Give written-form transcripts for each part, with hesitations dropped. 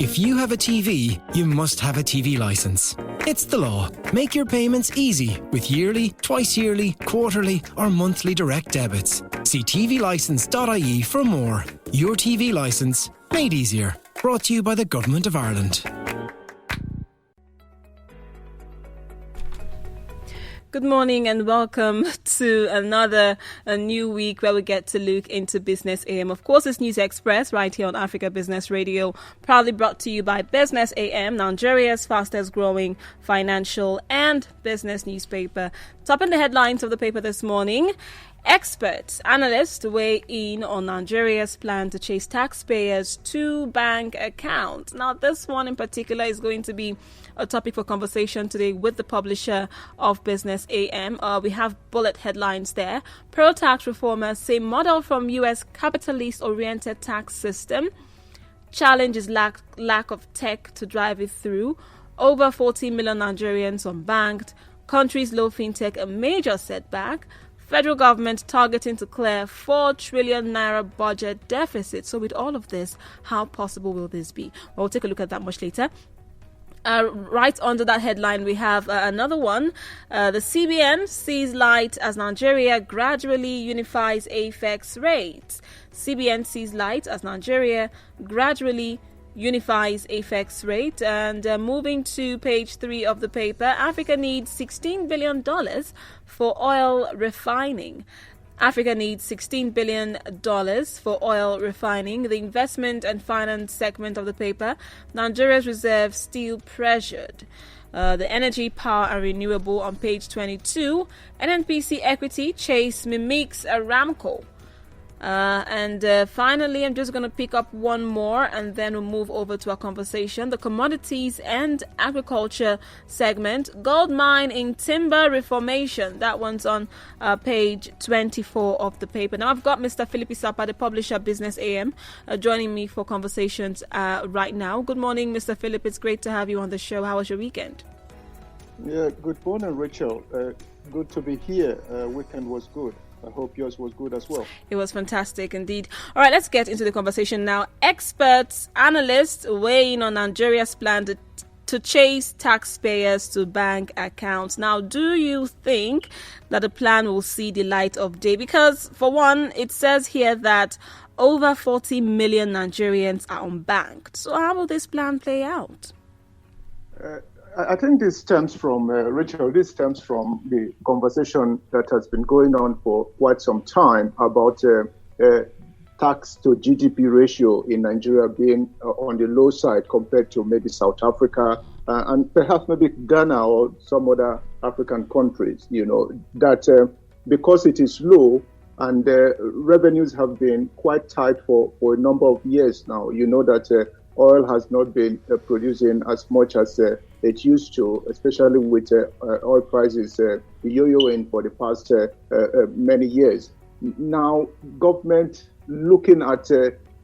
If you have a TV, you must have a TV licence. It's the law. Make your payments easy with yearly, twice yearly, quarterly or monthly direct debits. See tvlicence.ie for more. Your TV licence made easier. Brought to you by the Government of Ireland. Good morning and welcome to a new week where we get to look into Business AM. Of course, it's News Express right here on Africa Business Radio, proudly brought to you by Business AM, Nigeria's fastest growing financial and business newspaper. Topping the headlines of the paper this morning, experts, analysts weigh in on Nigeria's plan to chase taxpayers to bank accounts. Now, this one in particular is going to be a topic for conversation today with the publisher of Business AM. We have bullet headlines there. Pro-tax reformers say model from U.S. capitalist-oriented tax system. Challenge is lack of tech to drive it through. Over 40 million Nigerians unbanked. Country's low fintech a major setback. Federal government targeting to clear 4 trillion naira budget deficit. So with all of this, how possible will this be? Well, we'll take a look at that much later. Right under that headline, we have another one. The CBN sees light as Nigeria gradually unifies AFEX rates. CBN sees light as Nigeria gradually unifies AFEX rate. And moving to page 3 of the paper, Africa needs $16 billion for oil refining. Africa needs $16 billion for oil refining. The investment and finance segment of the paper, Nigeria's reserves still pressured. The energy, power and renewable on page 22. NNPC equity chase mimics Aramco. Finally, I'm just going to pick up one more and then we'll move over to our conversation. The commodities and agriculture segment, gold mine in timber reformation. That one's on page 24 of the paper. Now, I've got Mr. Philip Isapa, the publisher Business AM, joining me for conversations right now. Good morning, Mr. Philip. It's great to have you on the show. How was your weekend? Yeah, good morning, Rachel. Good to be here. Weekend was good. I hope yours was good as well. It was fantastic indeed. All right, let's get into the conversation now. Experts, analysts weigh in on Nigeria's plan to chase taxpayers to bank accounts. Now, do you think that the plan will see the light of day? Because, for one, it says here that over 40 million Nigerians are unbanked. So how will this plan play out? I think this stems from, Rachel, the conversation that has been going on for quite some time about tax to GDP ratio in Nigeria being on the low side compared to maybe South Africa and perhaps maybe Ghana or some other African countries, that because it is low and revenues have been quite tight for a number of years now. You know that oil has not been producing as much as it used to, especially with oil prices yo-yoing for the past many years. Now, government looking at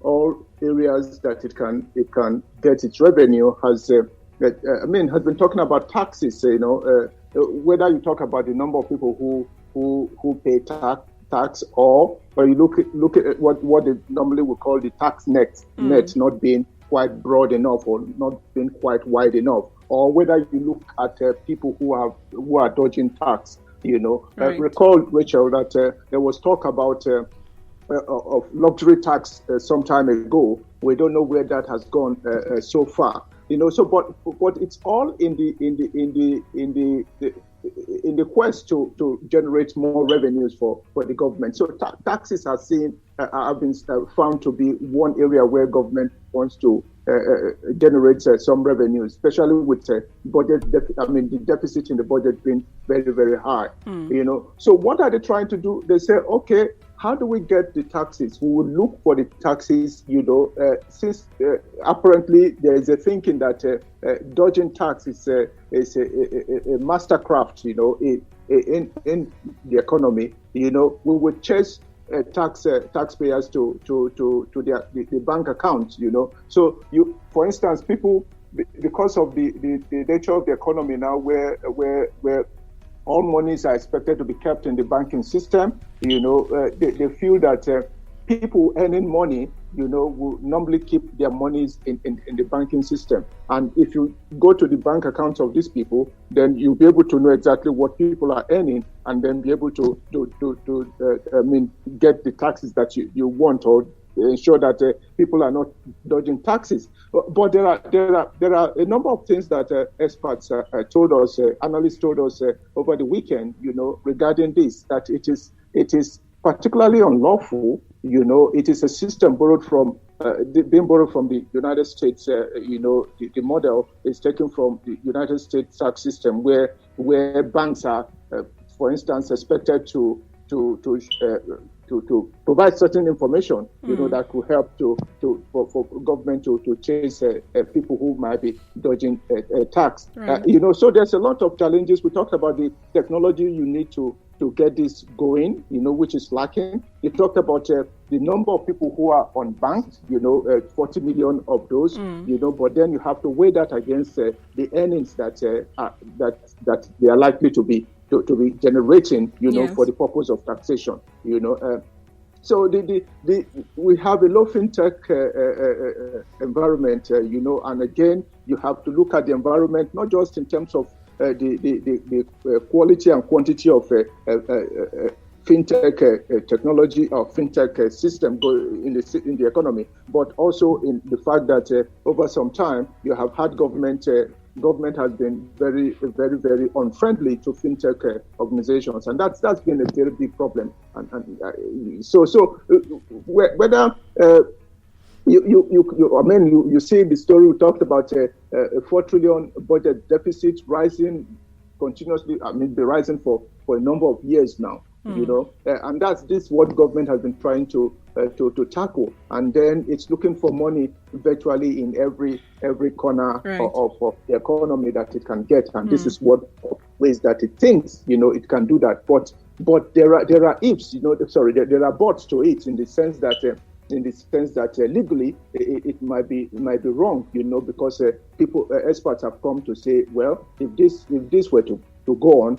all areas that it can get its revenue has been talking about taxes. Whether you talk about the number of people who pay tax, or you look at what they normally would call the tax net not being quite broad enough or not being quite wide enough, or whether you look at people who are dodging tax. Right. Recall, Rachel, that there was talk about of luxury tax some time ago. We don't know where that has gone so far. But it's all in the quest to generate more revenues for the government. So taxes have been found to be one area where government wants to generate some revenue, especially with the deficit in the budget being very, very high. So what are they trying to do? They say, okay, how do we get the taxes? We will look for the taxes, since apparently there is a thinking that dodging tax is a mastercraft, in the economy. We would chase taxpayers to the bank accounts. So for instance, people, because of the nature of the economy now, where all monies are expected to be kept in the banking system, they feel that people earning money will normally keep their monies in the banking system. And if you go to the bank accounts of these people, then you'll be able to know exactly what people are earning, and then be able to get the taxes that you want, or ensure that people are not dodging taxes. But there are a number of things that experts told us, analysts told us over the weekend, regarding this, that it is particularly unlawful. It is a system borrowed from being borrowed from the United States. The model is taken from the United States tax system, where banks are, for instance, expected to provide certain information, that could help for government to chase people who might be dodging tax. Right. So there's a lot of challenges. We talked about the technology you need to get this going, which is lacking. You talked about the number of people who are unbanked, 40 million of those, but then you have to weigh that against the earnings that they are likely to be generating, Yes. for the purpose of taxation, So we have a low fintech environment, and again, you have to look at the environment not just in terms of the quality and quantity of fintech technology or fintech system in the economy, but also in the fact that over some time you have had government has been very, very, very unfriendly to fintech organizations, and that's been a very big problem. So whether you see the story we talked about a 4 trillion budget deficit rising continuously. Been rising for a number of years now. And that's what government has been trying to tackle, and then it's looking for money virtually in every corner of the economy that it can get, and this is what ways that it thinks it can do that. But there are ifs, there are buts to it, in the sense that legally it might be wrong, because experts have come to say, well, if this were to go on,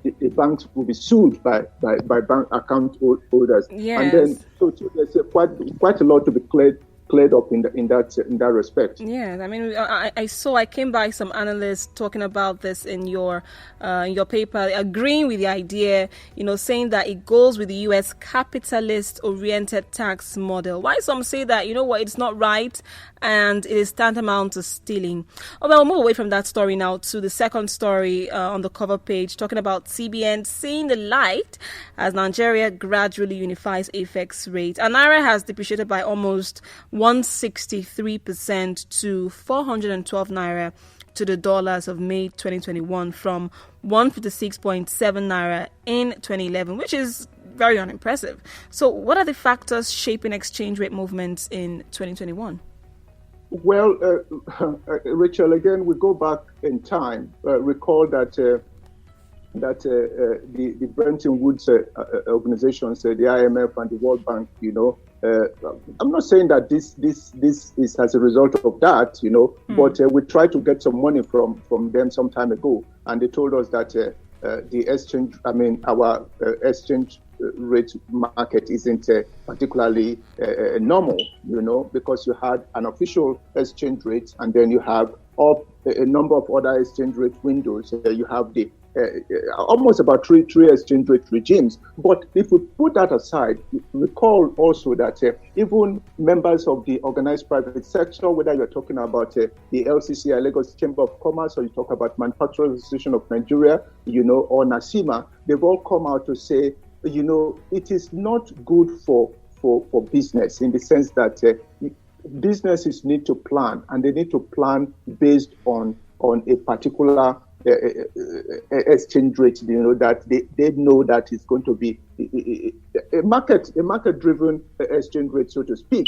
the banks will be sued by bank account holders. Yes. And then so there's quite a lot to be cleared up in that respect. Yeah, I came by some analysts talking about this in your paper, agreeing with the idea, saying that it goes with the U.S. capitalist-oriented tax model. Why some say that, it's not right and it is tantamount to stealing. We'll move away from that story now to the second story on the cover page, talking about CBN seeing the light as Nigeria gradually unifies apex rate. And Naira has depreciated by almost 163% to 412 Naira to the dollars of May 2021 from 156.7 Naira in 2011, which is very unimpressive. So what are the factors shaping exchange rate movements in 2021? Well, Rachel, again, we go back in time. Recall that the Bretton Woods organizations, the IMF and the World Bank, I'm not saying that this is as a result of that, but we tried to get some money from them some time ago, and they told us that our exchange rate market isn't particularly normal, because you had an official exchange rate, and then you have a number of other exchange rate windows. You have the almost about three exchange rate regimes. But if we put that aside, recall also that even members of the organized private sector, whether you're talking about the LCCI, Lagos Chamber of Commerce, or you talk about Manufacturers Association of Nigeria, or NASIMA, they've all come out to say, it is not good for business, in the sense that businesses need to plan, and they need to plan based on a particular exchange rate, that they know that it's going to be a market-driven exchange rate, so to speak,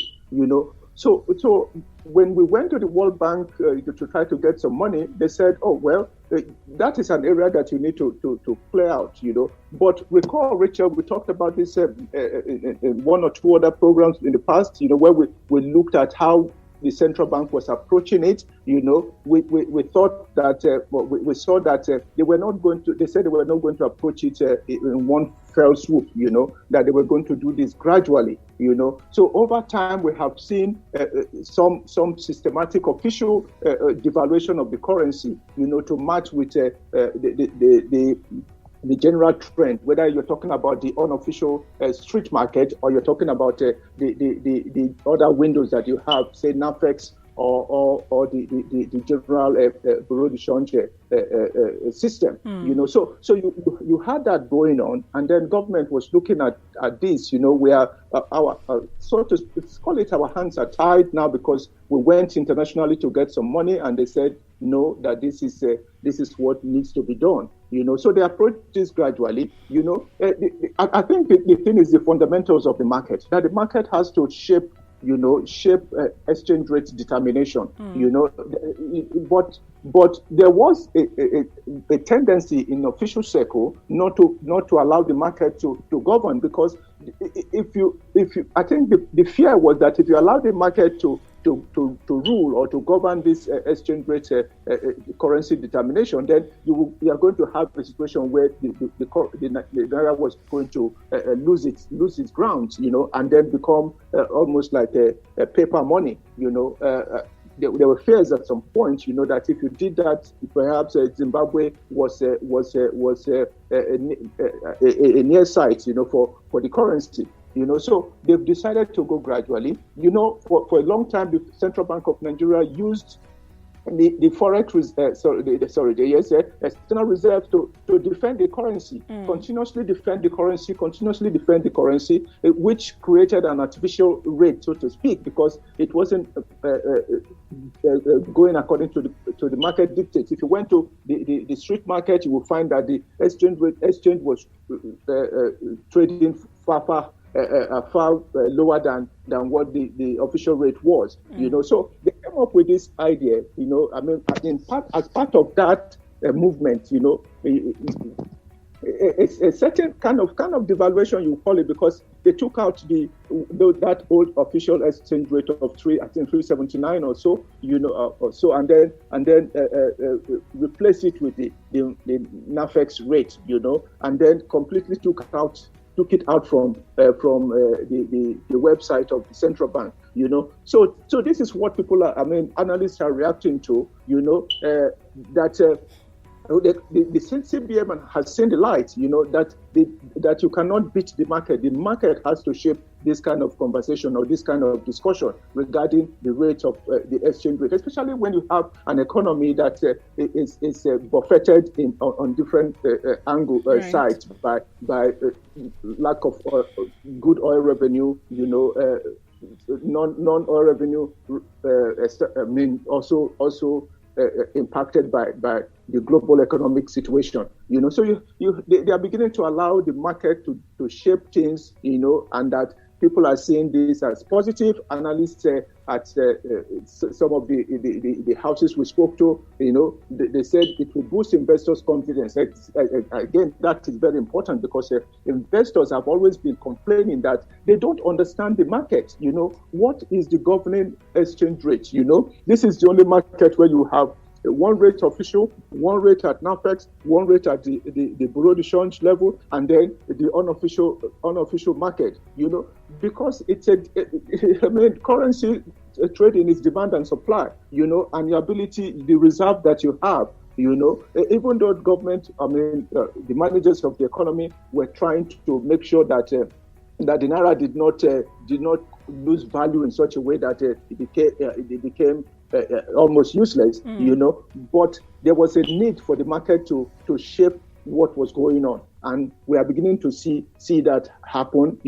So when we went to the World Bank to try to get some money, they said, oh, well, that is an area that you need to clear out, But recall, Richard, we talked about this in one or two other programs in the past, where we looked at how the central bank was approaching it. We thought that we saw that they said they were not going to approach it in one fell swoop, that they were going to do this gradually, So over time, we have seen some systematic official devaluation of the currency, to match with the general trend, whether you're talking about the unofficial street market or you're talking about the other windows that you have, say NAFEX or the general bureau de change system. So you had that going on, and then government was looking at this, where our so to call it, our hands are tied now because we went internationally to get some money, and they said no, that this is what needs to be done. So they approach this gradually. I think the thing is the fundamentals of the market, that the market has to shape exchange rate determination, but there was a tendency in official circle not to allow the market to govern, because if you I think the fear was that if you allow the market to rule or to govern this exchange rate currency determination, then you are going to have a situation where the naira was going to lose its grounds, and then become almost like a paper money, There were fears at some point, that if you did that, perhaps Zimbabwe was a near sight, for the currency. So they've decided to go gradually. For a long time, the Central Bank of Nigeria used the forex, the external reserve to defend the currency, continuously defend the currency, which created an artificial rate, so to speak, because it wasn't going according to the market dictates. If you went to the street market, you will find that the exchange was trading far lower than what the official rate was. So they came up with this idea. As part of that movement, it's a certain kind of devaluation, you call it, because they took out that old official exchange rate of 379 or so, and then replace it with the NAFEX rate, and then completely took it out from the website of the central bank, So this is what people analysts are reacting to, that the CBM has seen the light, that you cannot beat the market. The market has to shape this kind of conversation or this kind of discussion regarding the rate of the exchange rate, especially when you have an economy that is buffeted on different sides by lack of good oil revenue, non-oil revenue, also impacted by the global economic situation, So they are beginning to allow the market to shape things, and that people are seeing this as positive. Analysts at some of the houses we spoke to, they said it will boost investors' confidence. Again, that is very important, because investors have always been complaining that they don't understand the market. What is the governing exchange rate? This is the only market where you have one rate official, one rate at NAFEX, one rate at the bureau de change level, and then the unofficial market, because it's currency trading is demand and supply, and your ability, the reserve that you have, even though government, the managers of the economy were trying to make sure that the naira did not lose value in such a way that it became almost useless, but there was a need for the market to shape what was going on, and we are beginning to see that happen.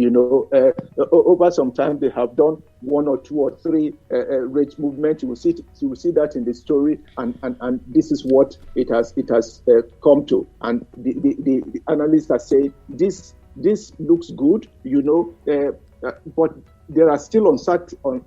Over some time they have done one or two or three rate movements. You will see that in the story, and this is what it has come to. And the analysts are saying this looks good, but there are still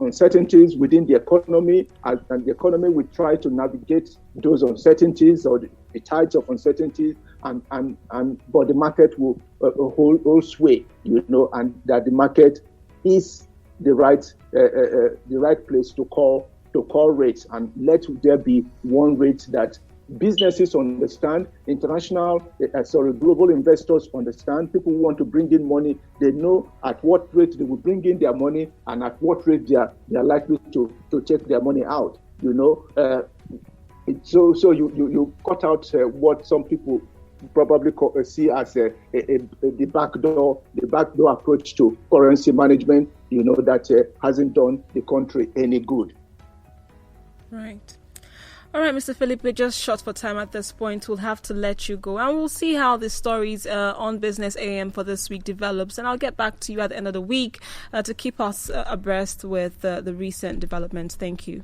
uncertainties within the economy, and the economy will try to navigate those uncertainties or the tides of uncertainty, but the market will hold sway, and that the market is the right place to call rates, and let there be one rate that businesses understand, global investors understand, people who want to bring in money, they know at what rate they will bring in their money and at what rate they are likely to take their money out. So you cut out what some people probably see as the backdoor approach to currency management, that hasn't done the country any good. Right. All right, Mr. Philip, we're just short for time at this point. We'll have to let you go. And we'll see how the stories on Business AM for this week develops. And I'll get back to you at the end of the week to keep us abreast with the recent developments. Thank you.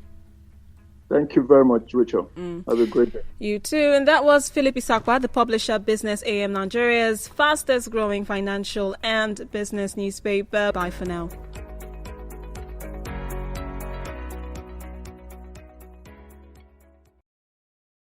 Thank you very much, Rachel. Have a great day. You too. And that was Philip Isakwa, the publisher, Business AM Nigeria's fastest growing financial and business newspaper. Bye for now.